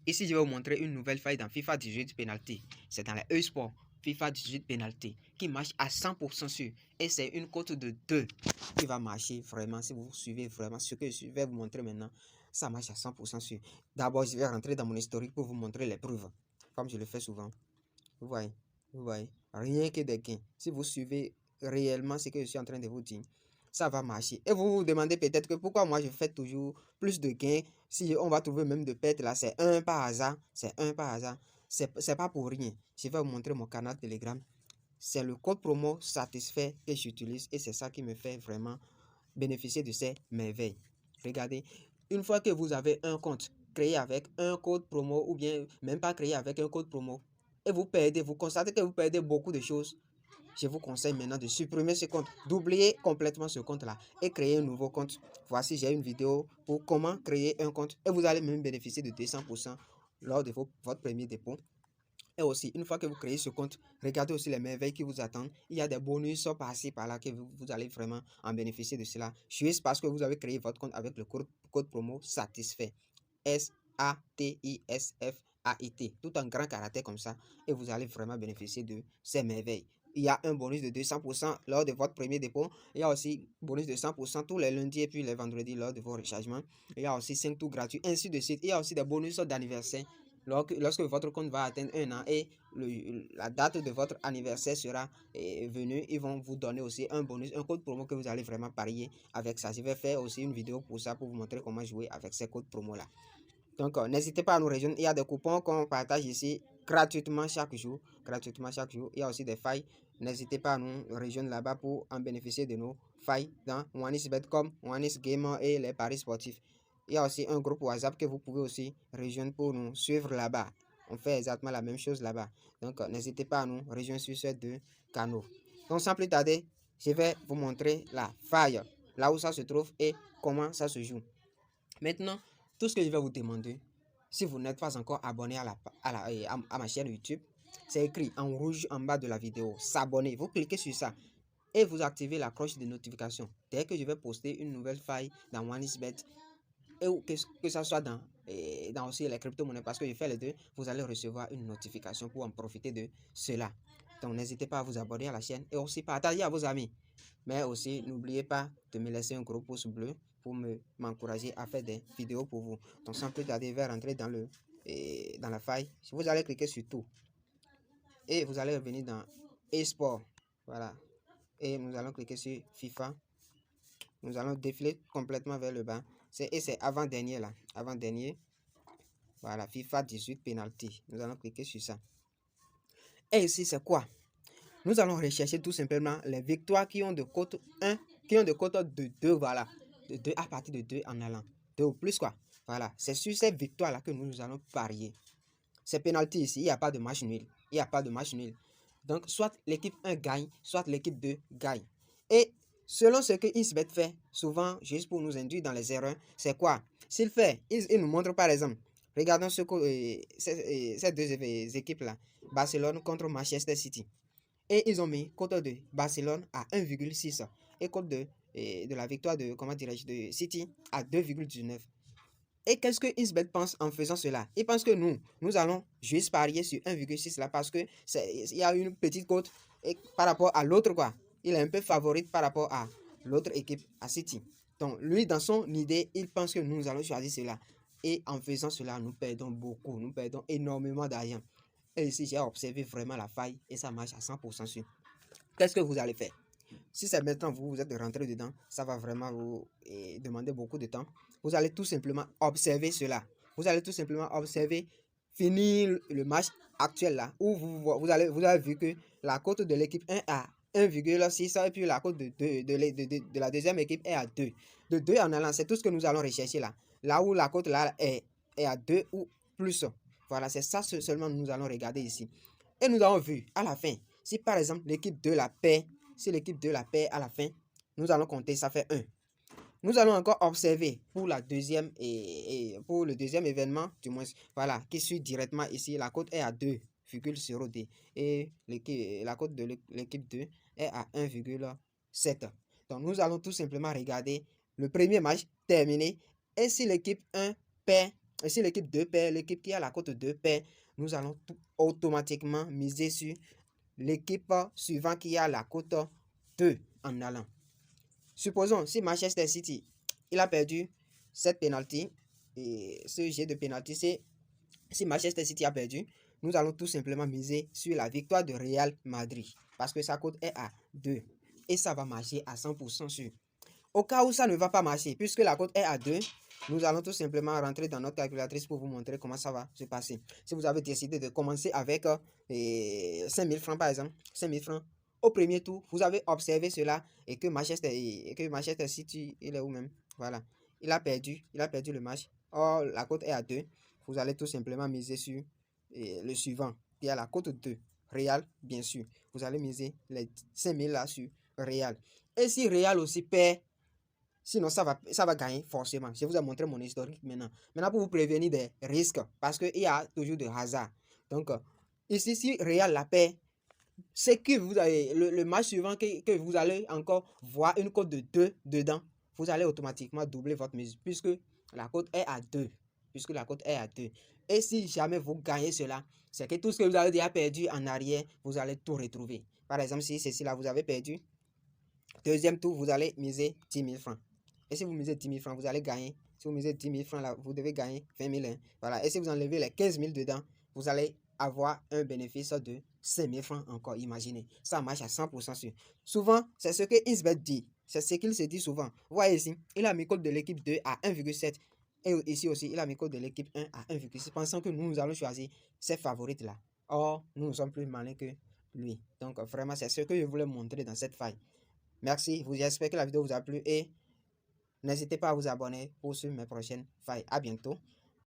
Ici, je vais vous montrer une nouvelle faille dans FIFA 18 Penalty. C'est dans les e-sport FIFA 18 Penalty qui marche à 100% sûr. Et c'est une cote de 2 qui va marcher vraiment. Si vous suivez vraiment ce que je vais vous montrer maintenant, ça marche à 100% sûr. D'abord, je vais rentrer dans mon historique pour vous montrer les preuves. Comme je le fais souvent. Vous voyez, rien que des gains. Si vous suivez réellement ce que je suis en train de vous dire, ça va marcher. Et vous vous demandez peut-être que pourquoi moi je fais toujours plus de gains. Si on va trouver même de pertes là, c'est un par hasard. C'est un par hasard. C'est pas pour rien. Je vais vous montrer mon canal Telegram. C'est le code promo satisfait que j'utilise et c'est ça qui me fait vraiment bénéficier de ces merveilles. Regardez, une fois que vous avez un compte créé avec un code promo ou bien même pas créé avec un code promo et vous constatez que vous perdez beaucoup de choses, je vous conseille maintenant de supprimer ce compte, d'oublier complètement ce compte-là et créer un nouveau compte. Voici, j'ai une vidéo pour comment créer un compte et vous allez même bénéficier de 200% lors de votre premier dépôt. Et aussi, une fois que vous créez ce compte, regardez aussi les merveilles qui vous attendent. Il y a des bonus par-ci, par-là, que vous allez vraiment en bénéficier de cela. Juste parce que vous avez créé votre compte avec le code promo satisfait. SATISFAIT. Tout en grand caractère comme ça. Et vous allez vraiment bénéficier de ces merveilles. Il y a un bonus de 200% lors de votre premier dépôt. Il y a aussi bonus de 100% tous les lundis et puis les vendredis lors de vos rechargements. Il y a aussi 5 tours gratuits, ainsi de suite. Il y a aussi des bonus d'anniversaire. Lorsque votre compte va atteindre 1 an et la date de votre anniversaire sera venue, ils vont vous donner aussi un bonus, un code promo que vous allez vraiment parier avec ça. Je vais faire aussi une vidéo pour ça, pour vous montrer comment jouer avec ces codes promo là. Donc, n'hésitez pas à nous rejoindre. Il y a des coupons qu'on partage ici gratuitement chaque jour. Gratuitement chaque jour. Il y a aussi des failles. N'hésitez pas à nous rejoindre là-bas pour en bénéficier de nos failles dans OneXBet.com, OneXGamer et les paris sportifs. Il y a aussi un groupe WhatsApp que vous pouvez aussi rejoindre pour nous suivre là-bas. On fait exactement la même chose là-bas. Donc, n'hésitez pas à nous rejoindre sur ces deux canaux. Donc, sans plus tarder, je vais vous montrer la faille, là où ça se trouve et comment ça se joue. Maintenant, tout ce que je vais vous demander, si vous n'êtes pas encore abonné à ma chaîne YouTube, c'est écrit en rouge en bas de la vidéo, s'abonner. Vous cliquez sur ça et vous activez la cloche de notification. Dès que je vais poster une nouvelle faille dans OneXBet, et que ça soit dans aussi les crypto-monnaies, parce que je fais les deux, vous allez recevoir une notification pour en profiter de cela. Donc n'hésitez pas à vous abonner à la chaîne et aussi partager à vos amis. Mais aussi n'oubliez pas de me laisser un gros pouce bleu pour m'encourager à faire des vidéos pour vous. Donc sans plus tarder, je vais rentrer dans la faille. Vous allez cliquer sur tout et vous allez revenir dans e-sport. Voilà. Et nous allons cliquer sur FIFA. Nous allons défiler complètement vers le bas. Et c'est avant-dernier là. Avant-dernier. Voilà, FIFA 18 Penalty. Nous allons cliquer sur ça. Et ici, c'est quoi? Nous allons rechercher tout simplement les victoires qui ont de cote 1, qui ont de cote de 2, voilà. De 2 à partir de 2 en allant. 2 ou plus quoi. Voilà, c'est sur ces victoires-là que nous allons parier. C'est penalty ici, il n'y a pas de match nul. Il n'y a pas de match nul. Donc, soit l'équipe 1 gagne, soit l'équipe 2 gagne. Et selon ce que XBet fait, souvent, juste pour nous induire dans les erreurs, c'est quoi? S'il fait, il nous montre par exemple, regardons ces deux équipes-là, Barcelone contre Manchester City. Et ils ont mis cote de Barcelone à 1,6 et cote de la victoire de, comment dirais-je, de City à 2,19. Et qu'est-ce que XBet pense en faisant cela? Il pense que nous allons juste parier sur 1,6 là parce que il y a une petite cote par rapport à l'autre quoi. Il est un peu favorite par rapport à l'autre équipe, à City. Donc lui, dans son idée, il pense que nous allons choisir cela. Et en faisant cela, nous perdons beaucoup, nous perdons énormément d'argent. Et ici, j'ai observé vraiment la faille et ça marche à 100% sûr. Qu'est-ce que vous allez faire? Si c'est maintenant vous êtes rentré dedans, ça va vraiment vous demander beaucoup de temps. Vous allez tout simplement observer cela. Vous allez tout simplement observer, finir le match actuel là, où vous avez vu que la cote de l'équipe 1 à 1,6 et puis la cote de la deuxième équipe est à 2. De 2 en allant, c'est tout ce que nous allons rechercher là. Là où la cote là est à 2 ou plus. Voilà, c'est ça seulement nous allons regarder ici. Et nous avons vu à la fin, si par exemple l'équipe 2 la paie, si l'équipe 2 la paie à la fin, nous allons compter, ça fait 1. Nous allons encore observer pour la deuxième pour le deuxième événement, du moins, voilà, qui suit directement ici, la cote est à 2,0D et la cote de l'équipe 2 est à 1,7. Donc nous allons tout simplement regarder le premier match terminé et si l'équipe 1 perd Et si l'équipe 2 perd, l'équipe qui a la cote 2 perd, nous allons automatiquement miser sur l'équipe suivante qui a la cote 2 en allant. Supposons, si Manchester City, il a perdu cette penalty, et ce jet de penalty, c'est si Manchester City a perdu, nous allons tout simplement miser sur la victoire de Real Madrid, parce que sa cote est à 2. Et ça va marcher à 100% sûr. Au cas où ça ne va pas marcher, puisque la cote est à 2, nous allons tout simplement rentrer dans notre calculatrice pour vous montrer comment ça va se passer. Si vous avez décidé de commencer avec 5000 francs par exemple, 5000 francs, au premier tour, vous avez observé cela et que Manchester City, il est où même? Voilà, il a perdu le match. Or, la cote est à 2. Vous allez tout simplement miser sur le suivant, qui a la cote 2. Real, bien sûr. Vous allez miser les 5000 là sur Real. Et si Real aussi perd, sinon ça va gagner forcément. Je vous ai montré mon historique maintenant. Maintenant, pour vous prévenir des risques, parce qu'il y a toujours de hasard. Donc, ici, si Real la perd, c'est que vous avez le match suivant que vous allez encore voir une cote de 2 dedans, vous allez automatiquement doubler votre mise, puisque la cote est à 2. Puisque la cote est à 2. Et si jamais vous gagnez cela, c'est que tout ce que vous avez déjà perdu en arrière, vous allez tout retrouver. Par exemple, si ceci là, vous avez perdu, deuxième tour, vous allez miser 10 000 francs. Et si vous misez 10 000 francs, vous allez gagner. Si vous misez 10 000 francs, là, vous devez gagner 20 000. Hein. Voilà. Et si vous enlevez les 15 000 dedans, vous allez avoir un bénéfice de 5 000 francs encore. Imaginez. Ça marche à 100% sûr. Souvent, c'est ce que Isbet dit. C'est ce qu'il se dit souvent. Vous voyez ici, il a mis code de l'équipe 2 à 1,7. Et ici aussi, il a mis code de l'équipe 1 à 1,6. Pensant que nous allons choisir ces favorites-là. Or, nous sommes plus malins que lui. Donc, vraiment, c'est ce que je voulais montrer dans cette faille. Merci, j'espère que la vidéo vous a plu et n'hésitez pas à vous abonner pour suivre mes prochaines failles. À bientôt.